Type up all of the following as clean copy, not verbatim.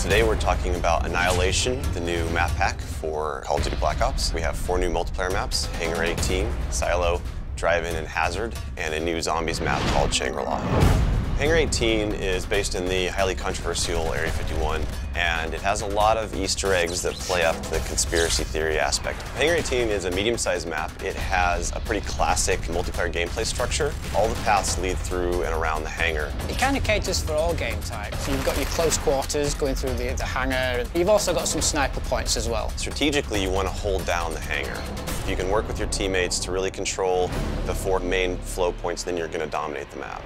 Today we're talking about Annihilation, the new map pack for Call of Duty Black Ops. We have 4 new multiplayer maps: Hangar 18, Silo, Drive-In, and Hazard, and a new zombies map called Shangri-la. Hangar 18 is based in the highly controversial Area 51, and it has a lot of Easter eggs that play up to the conspiracy theory aspect. Hangar 18 is a medium-sized map. It has a pretty classic multiplayer gameplay structure. All the paths lead through and around the hangar. It kind of caters for all game types. You've got your close quarters going through the hangar. You've also got some sniper points as well. Strategically, you want to hold down the hangar. If you can work with your teammates to really control the 4 main flow points, then you're going to dominate the map.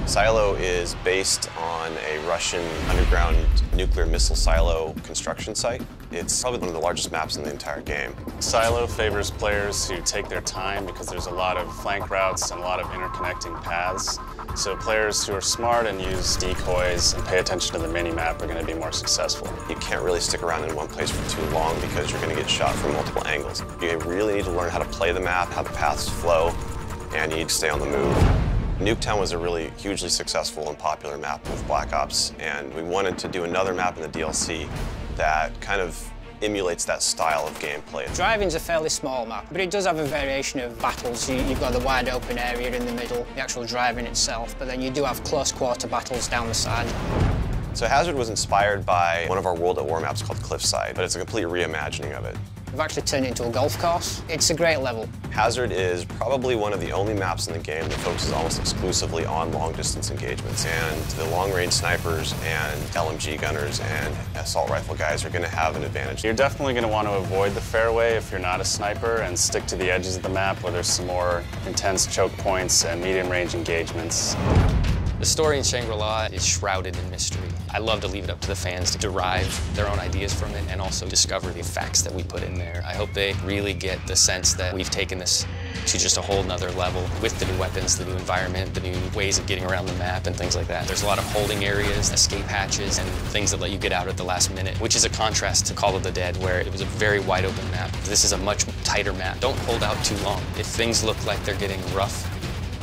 Silo is based on a Russian underground nuclear missile silo construction site. It's probably one of the largest maps in the entire game. Silo favors players who take their time because there's a lot of flank routes and a lot of interconnecting paths. So players who are smart and use decoys and pay attention to the mini-map are going to be more successful. You can't really stick around in one place for too long because you're going to get shot from multiple angles. You really need to learn how to play the map, how the paths flow, and you need to stay on the move. Nuketown was a really hugely successful and popular map with Black Ops, and we wanted to do another map in the DLC that kind of emulates that style of gameplay. Drive-In's a fairly small map, but it does have a variation of battles. You've got the wide open area in the middle, the actual Drive-In itself, but then you do have close quarter battles down the side. So Hazard was inspired by one of our World at War maps called Cliffside, but it's a complete reimagining of it. We've actually turned it into a golf course. It's a great level. Hazard is probably one of the only maps in the game that focuses almost exclusively on long-distance engagements, and the long-range snipers and LMG gunners and assault rifle guys are going to have an advantage. You're definitely going to want to avoid the fairway if you're not a sniper and stick to the edges of the map where there's some more intense choke points and medium-range engagements. The story in Shangri-La is shrouded in mystery. I love to leave it up to the fans to derive their own ideas from it and also discover the facts that we put in there. I hope they really get the sense that we've taken this to just a whole nother level with the new weapons, the new environment, the new ways of getting around the map and things like that. There's a lot of holding areas, escape hatches, and things that let you get out at the last minute, which is a contrast to Call of the Dead, where it was a very wide open map. This is a much tighter map. Don't hold out too long. If things look like they're getting rough,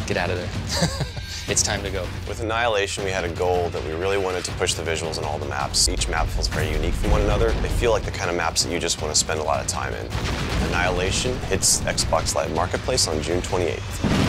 get out of there. It's time to go. With Annihilation, we had a goal that we really wanted to push the visuals in all the maps. Each map feels very unique from one another. They feel like the kind of maps that you just want to spend a lot of time in. Annihilation hits Xbox Live Marketplace on June 28th.